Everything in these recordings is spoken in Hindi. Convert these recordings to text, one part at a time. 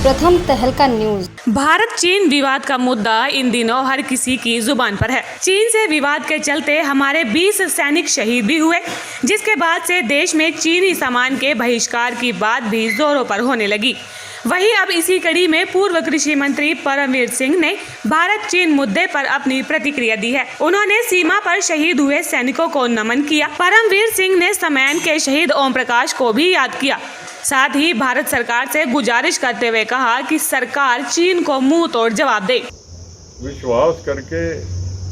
प्रथम तहलका न्यूज। भारत चीन विवाद का मुद्दा इन दिनों हर किसी की जुबान पर है। चीन से विवाद के चलते हमारे 20 सैनिक शहीद भी हुए, जिसके बाद से देश में चीनी सामान के बहिष्कार की बात भी जोरों पर होने लगी। वहीं अब इसी कड़ी में पूर्व कृषि मंत्री परमवीर सिंह ने भारत चीन मुद्दे पर अपनी प्रतिक्रिया दी है। उन्होंने सीमा पर शहीद हुए सैनिकों को नमन किया। परमवीर सिंह ने समैन के शहीद ओम प्रकाश को भी याद किया। साथ ही भारत सरकार से गुजारिश करते हुए कहा कि सरकार चीन को मुंह तोड़ जवाब दे। विश्वास करके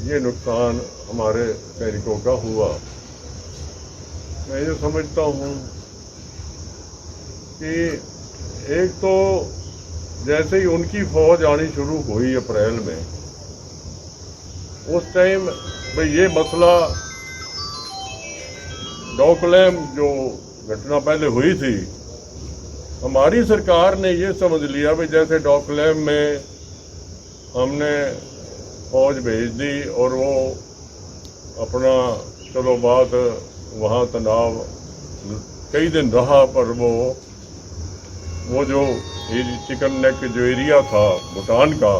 ये नुकसान हमारे सैनिकों का हुआ। मैं ये समझता हूँ कि एक तो जैसे ही उनकी फौज आनी शुरू हुई अप्रैल में, उस टाइम भाई ये मसला डोकलाम जो घटना पहले हुई थी, हमारी सरकार ने ये समझ लिया भाई जैसे डोकलाम में हमने फौज भेज दी और वो अपना चलो बात वहाँ तनाव कई दिन रहा, पर वो जो चिकन नेक जो एरिया था भूटान का,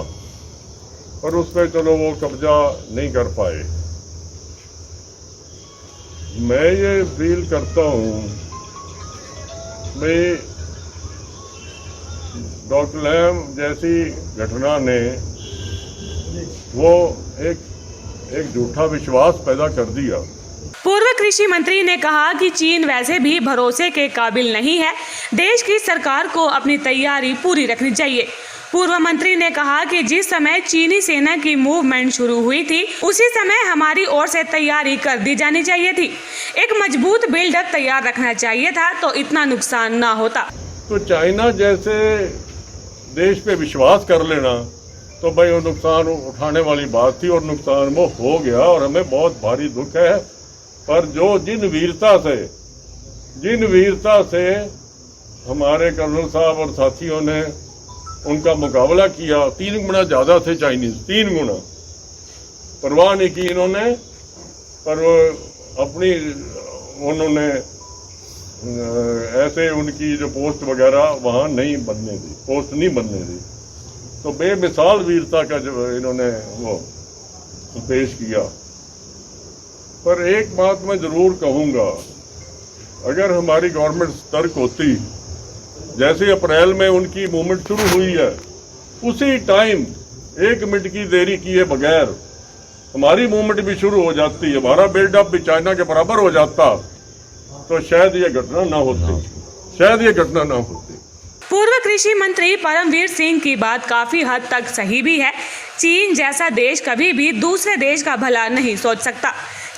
पर उस पर चलो वो कब्जा नहीं कर पाए। मैं ये फील करता हूँ भाई डोकलाम जैसी घटना ने वो एक झूठा विश्वास पैदा कर दिया। पूर्व कृषि मंत्री ने कहा कि चीन वैसे भी भरोसे के काबिल नहीं है, देश की सरकार को अपनी तैयारी पूरी रखनी चाहिए। पूर्व मंत्री ने कहा कि जिस समय चीनी सेना की मूवमेंट शुरू हुई थी, उसी समय हमारी ओर से तैयारी कर दी जानी चाहिए थी। एक मजबूत बिल्डअप तैयार रखना चाहिए था तो इतना नुकसान ना होता। तो चाइना जैसे देश पे विश्वास कर लेना तो भाई वो नुकसान उठाने वाली बात थी, और नुकसान वो हो गया और हमें बहुत भारी दुख है। पर जिन वीरता से हमारे कर्नल साहब और साथियों ने उनका मुकाबला किया, 3 गुना ज्यादा थे चाइनीज, 3 गुना, परवाह नहीं की इन्होंने। पर उन्होंने ऐसे उनकी जो पोस्ट वगैरह वहाँ नहीं बनने दी, तो बेमिसाल वीरता का जो इन्होंने वो पेश किया। पर एक बात मैं जरूर कहूँगा, अगर हमारी गवर्नमेंट सतर्क होती, जैसे अप्रैल में उनकी मूवमेंट शुरू हुई है, उसी टाइम 1 मिनट की देरी किए बगैर हमारी मूवमेंट भी शुरू हो जाती, हमारा बिल्डअप भी चाइना के बराबर हो जाता, तो शायद ये घटना ना होती। पूर्व कृषि मंत्री परमवीर सिंह की बात काफी हद तक सही भी है। चीन जैसा देश कभी भी दूसरे देश का भला नहीं सोच सकता।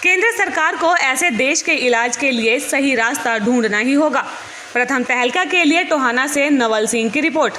केंद्र सरकार को ऐसे देश के इलाज के लिए सही रास्ता ढूंढना ही होगा। प्रथम तहलका के लिए टोहाना से नवल सिंह की रिपोर्ट।